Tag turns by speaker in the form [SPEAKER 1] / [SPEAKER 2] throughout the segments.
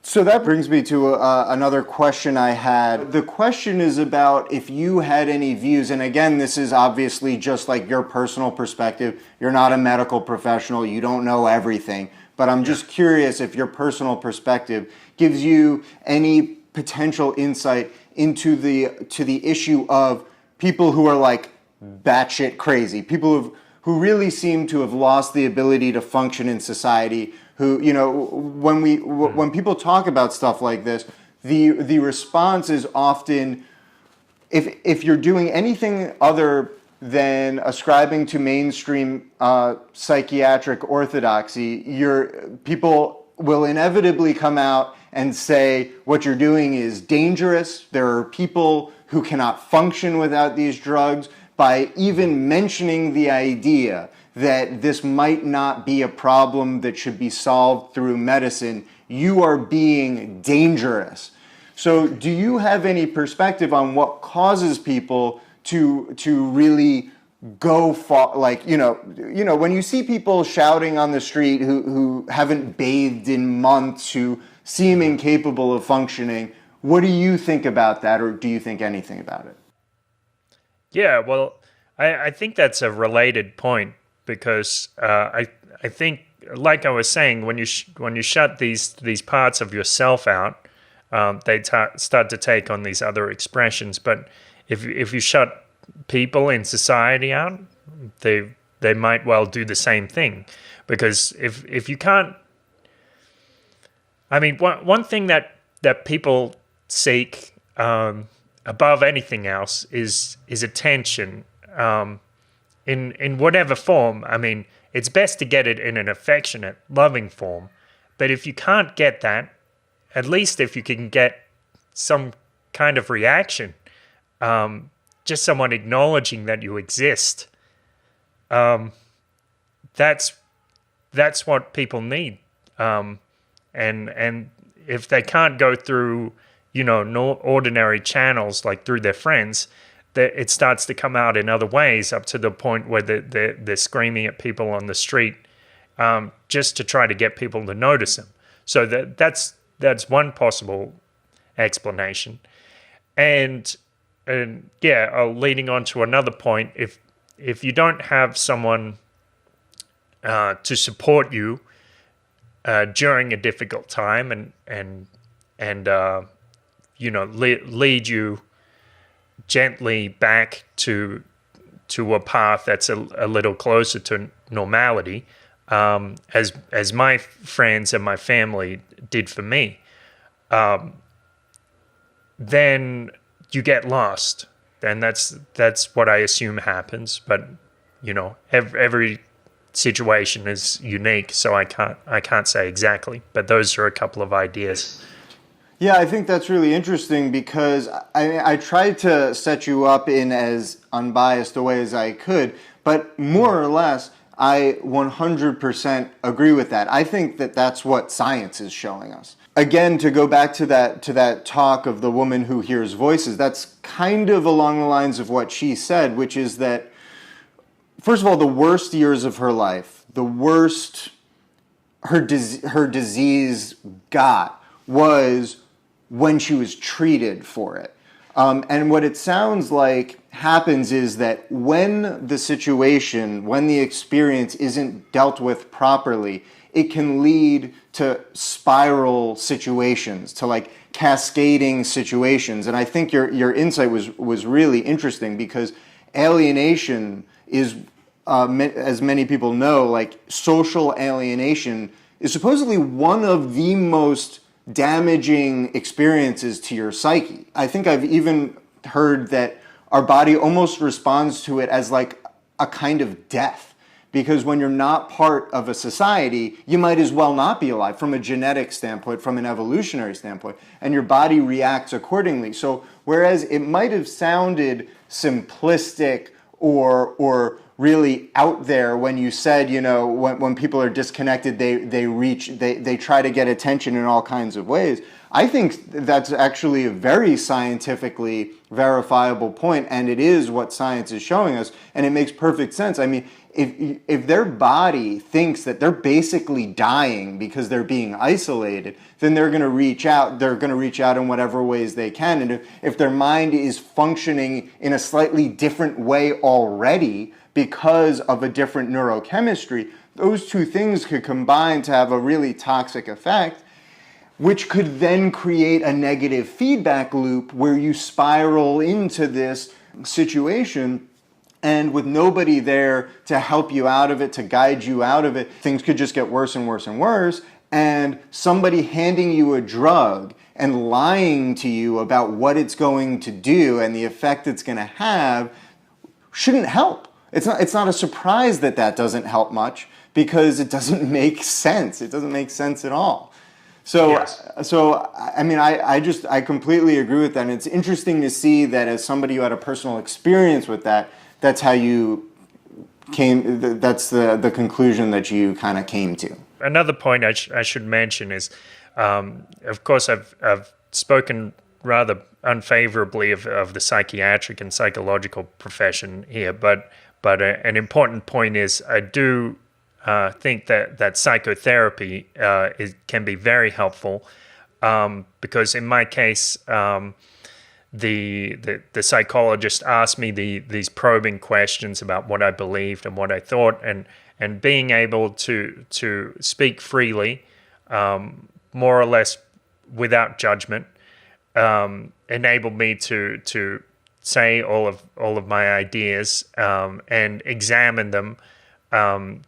[SPEAKER 1] So that brings me to another question I had. The question is about if you had any views, and again, this is obviously just like your personal perspective. You're not a medical professional, you don't know everything, but I'm just curious if your personal perspective gives you any potential insight into the issue of people who are like batshit crazy, people who really seem to have lost the ability to function in society, who, you know, when people talk about stuff like this, the response is often, if you're doing anything other than ascribing to mainstream psychiatric orthodoxy, people will inevitably come out and say what you're doing is dangerous. There are people who cannot function without these drugs. By even mentioning the idea that this might not be a problem that should be solved through medicine, you are being dangerous. So do you have any perspective on what causes people to really go far? Like, you know, when you see people shouting on the street who haven't bathed in months, who seem incapable of functioning, what do you think about that, or do you think anything about it?
[SPEAKER 2] Yeah, well, I think that's a related point because I think, like I was saying, when you shut these parts of yourself out, they start to take on these other expressions. But if you shut people in society out, they might well do the same thing, because if you can't, I mean, one thing that people seek above anything else is attention, in whatever form. I mean, it's best to get it in an affectionate, loving form. But if you can't get that, at least if you can get some kind of reaction, just someone acknowledging that you exist, that's what people need. And if they can't go through, no ordinary channels like through their friends, that it starts to come out in other ways, up to the point where they're screaming at people on the street, just to try to get people to notice them. So that's one possible explanation. And leading on to another point, if you don't have someone to support you during a difficult time and lead you gently back to a path that's a little closer to normality, as my friends and my family did for me, then you get lost. And that's what I assume happens. But every situation is unique, so I can't say exactly. But those are a couple of ideas.
[SPEAKER 1] Yeah, I think that's really interesting, because I tried to set you up in as unbiased a way as I could, but more or less, I 100% agree with that. I think that that's what science is showing us. Again, to go back to that talk of the woman who hears voices, that's kind of along the lines of what she said, which is that, first of all, the worst years of her life, the worst her disease got was when she was treated for it. And what it sounds like happens is that when the experience isn't dealt with properly, it can lead to spiral situations, to like cascading situations. And I think your insight was really interesting, because alienation is, as many people know, like social alienation is supposedly one of the most damaging experiences to your psyche. I think I've even heard that our body almost responds to it as like a kind of death, because when you're not part of a society, you might as well not be alive from a genetic standpoint, from an evolutionary standpoint, and your body reacts accordingly. So whereas it might have sounded simplistic or really out there when you said, when people are disconnected, they try to get attention in all kinds of ways, I think that's actually a very scientifically verifiable point, and it is what science is showing us, and it makes perfect sense. I mean, if their body thinks that they're basically dying because they're being isolated, then they're going to reach out. They're going to reach out in whatever ways they can. And if their mind is functioning in a slightly different way already because of a different neurochemistry, those two things could combine to have a really toxic effect, which could then create a negative feedback loop where you spiral into this situation, and with nobody there to help you out of it, to guide you out of it, things could just get worse and worse and worse. And somebody handing you a drug and lying to you about what it's going to do and the effect it's going to have shouldn't help. It's not a surprise that that doesn't help much, because it doesn't make sense. It doesn't make sense at all. So,
[SPEAKER 2] Yes.
[SPEAKER 1] I mean, I completely agree with that. And it's interesting to see that as somebody who had a personal experience with that, that's how you came, that's the conclusion that you kind of came to.
[SPEAKER 2] Another point I should mention is, of course, I've spoken rather unfavorably of the psychiatric and psychological profession here, but an important point is I do think that psychotherapy can be very helpful, because in my case, the psychologist asked me these probing questions about what I believed and what I thought, and being able to speak freely, more or less without judgment, enabled me to say all of my ideas, and examine them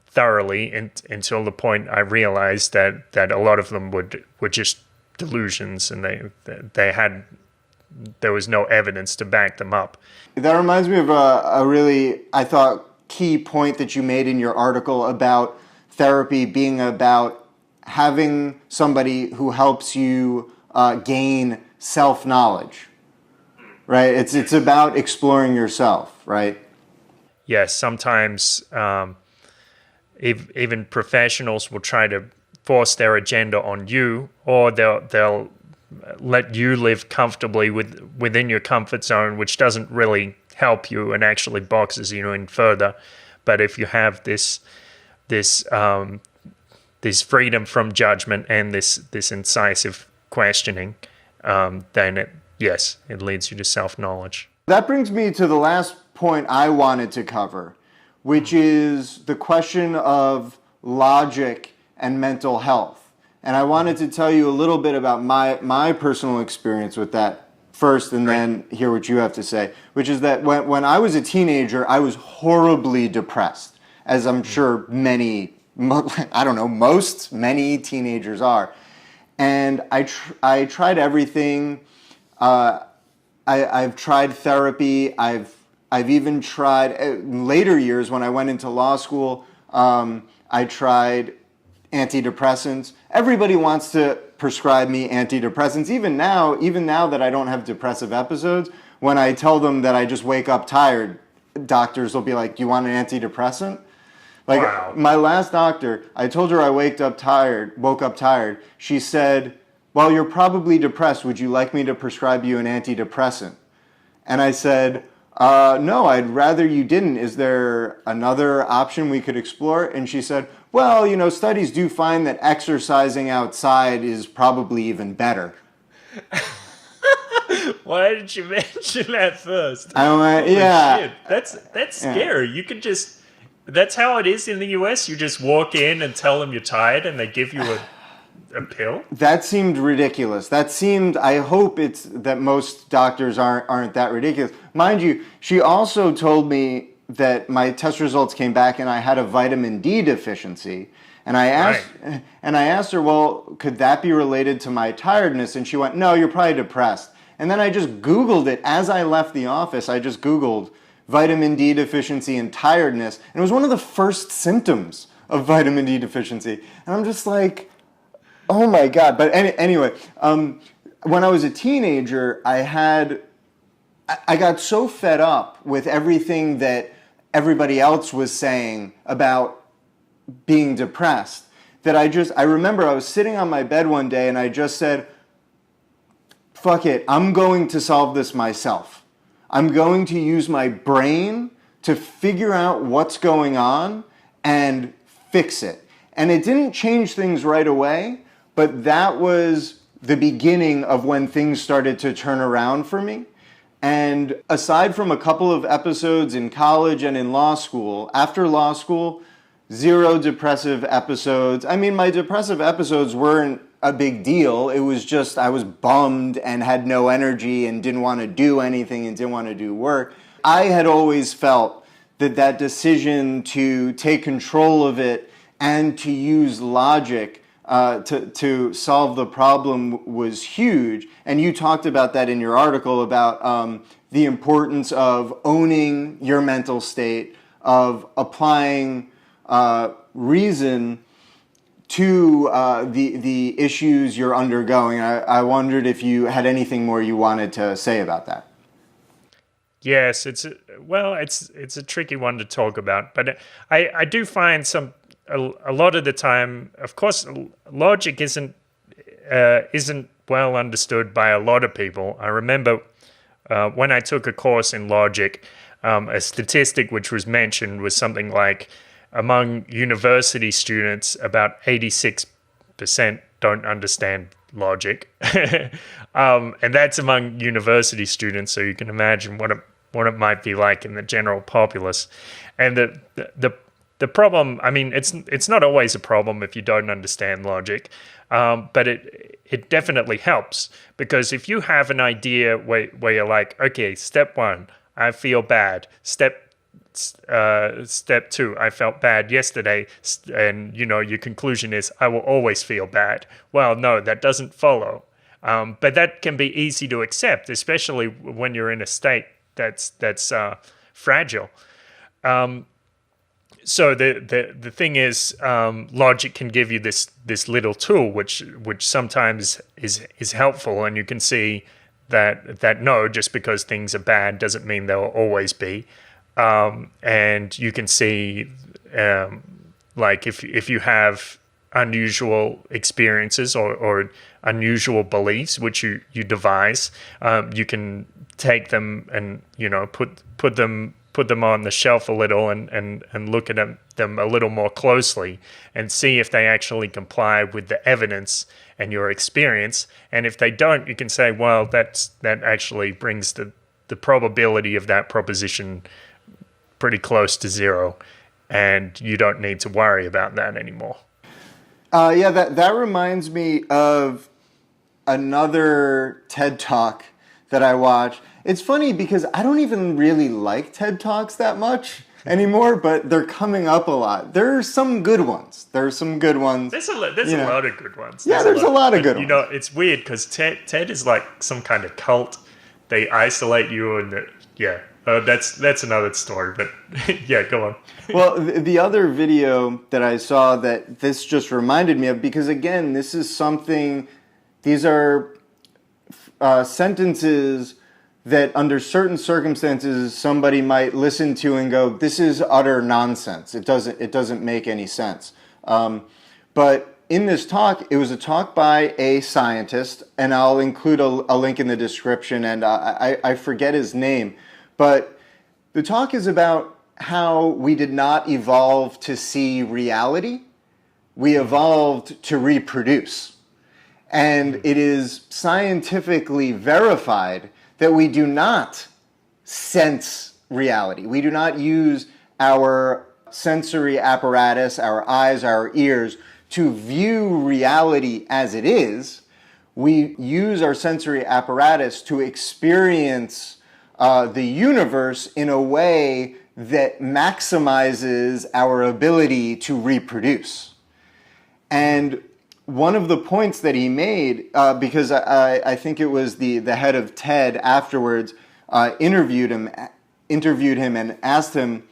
[SPEAKER 2] thoroughly until the point I realized that a lot of them were just delusions, and there was no evidence to back them up.
[SPEAKER 1] That reminds me of a really, I thought, key point that you made in your article about therapy being about having somebody who helps you gain self-knowledge, right? It's about exploring yourself, right?
[SPEAKER 2] Yes, sometimes even professionals will try to force their agenda on you, or they'll let you live comfortably within your comfort zone, which doesn't really help you and actually boxes you in further. But if you have this freedom from judgment and this incisive questioning, then it leads you to self-knowledge.
[SPEAKER 1] That brings me to the last point I wanted to cover, which is the question of logic and mental health. And I wanted to tell you a little bit about my personal experience with that first, and then hear what you have to say, which is that when I was a teenager, I was horribly depressed, as I'm sure many teenagers are. And I tried everything. I've tried therapy. I've even tried, in later years when I went into law school, I tried antidepressants. Everybody wants to prescribe me antidepressants. Even now that I don't have depressive episodes, when I tell them that I just wake up tired, doctors will be like, "Do you want an antidepressant?" Like,
[SPEAKER 2] wow.
[SPEAKER 1] My last doctor, I told her I woke up tired. She said, "Well, you're probably depressed. Would you like me to prescribe you an antidepressant?" And I said, "No, I'd rather you didn't. Is there another option we could explore?" And she said, "Well, studies do find that exercising outside is probably even better."
[SPEAKER 2] Why did you mention that first?
[SPEAKER 1] I went,
[SPEAKER 2] Holy
[SPEAKER 1] yeah.
[SPEAKER 2] shit. That's scary. You could just... That's how it is in the US. You just walk in and tell them you're tired, and they give you a pill.
[SPEAKER 1] That seemed ridiculous. I hope it's that most doctors aren't that ridiculous. Mind you, she also told me that my test results came back and I had a vitamin D deficiency. And I asked her, "Well, could that be related to my tiredness?" And she went, "No, you're probably depressed." And then I just Googled it. As I left the office, I just Googled vitamin D deficiency and tiredness. And it was one of the first symptoms of vitamin D deficiency. And I'm just like, oh my God. But anyway, when I was a teenager, I got so fed up with everything that everybody else was saying about being depressed that I remember I was sitting on my bed one day and I just said, "Fuck it, I'm going to solve this myself. I'm going to use my brain to figure out what's going on and fix it. And it didn't change things right away, but that was the beginning of when things started to turn around for me. And aside from a couple of episodes in college and in law school, after law school, 0 depressive episodes. I mean, my depressive episodes weren't a big deal. It was just I was bummed and had no energy and didn't want to do anything and didn't want to do work. I had always felt that decision to take control of it and to use logic to solve the problem was huge. And you talked about that in your article about the importance of owning your mental state, of applying reason to the issues you're undergoing. I wondered if you had anything more you wanted to say about that.
[SPEAKER 2] Yes, it's a tricky one to talk about, but I do find a lot of the time, of course, logic isn't well understood by a lot of people. I remember when I took a course in logic, a statistic which was mentioned was something like among university students, about 86% don't understand logic, and that's among university students. So you can imagine what it might be like in the general populace. And the problem, I mean, it's not always a problem if you don't understand logic, but it definitely helps, because if you have an idea where you're like, okay, step 1, I feel bad. Step 2, I felt bad yesterday, and your conclusion is I will always feel bad. Well, no, that doesn't follow. But that can be easy to accept, especially when you're in a state that's fragile. So the thing is, logic can give you this little tool which sometimes is helpful, and you can see that no, just because things are bad doesn't mean they'll always be. And you can see, like if you have unusual experiences or unusual beliefs which you devise, you can take them and put them on the shelf a little and look at them a little more closely and see if they actually comply with the evidence and your experience. And if they don't, you can say, well, that actually brings the probability of that proposition pretty close to 0, and you don't need to worry about that anymore.
[SPEAKER 1] That reminds me of another TED Talk that I watched. It's funny because I don't even really like TED Talks that much anymore, but they're coming up a lot. There are some good ones. There's a
[SPEAKER 2] lot of good ones.
[SPEAKER 1] There's a lot of good ones.
[SPEAKER 2] It's weird because TED is like some kind of cult. They isolate you and that's another story, but yeah, go on.
[SPEAKER 1] Well, the other video that I saw that this just reminded me of, because again, this is something, these are sentences that under certain circumstances somebody might listen to and go, this is utter nonsense. It doesn't make any sense. But in this talk, it was a talk by a scientist, and I'll include a link in the description, and I forget his name. But the talk is about how we did not evolve to see reality. We evolved to reproduce. And it is scientifically verified that we do not sense reality. We do not use our sensory apparatus, our eyes, our ears, to view reality as it is. We use our sensory apparatus to experience the universe in a way that maximizes our ability to reproduce. And one of the points that he made, because I think it was the head of TED afterwards interviewed him and asked him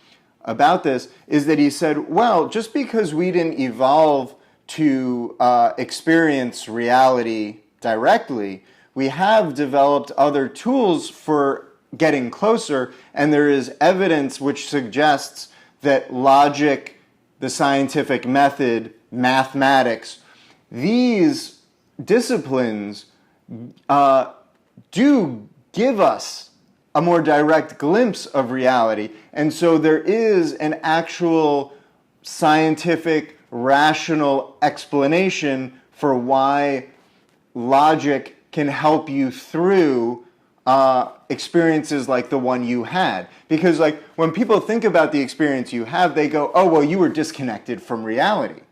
[SPEAKER 1] about this, is that he said, well, just because we didn't evolve to experience reality directly, we have developed other tools for getting closer, and there is evidence which suggests that logic, the scientific method, mathematics, these disciplines do give us a more direct glimpse of reality. And so there is an actual scientific, rational explanation for why logic can help you through experiences like the one you had. Because like when people think about the experience you have, they go, oh, well, you were disconnected from reality.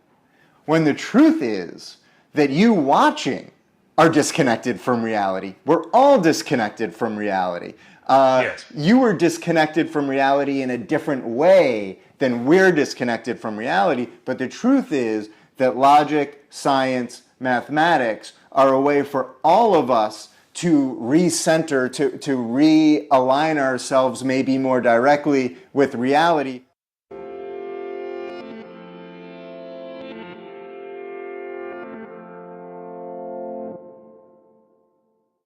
[SPEAKER 1] When the truth is that you watching are disconnected from reality. We're all disconnected from reality.
[SPEAKER 2] Yes.
[SPEAKER 1] You were disconnected from reality in a different way than we're disconnected from reality. But the truth is that logic, science, mathematics are a way for all of us to recenter, to realign ourselves maybe more directly with reality.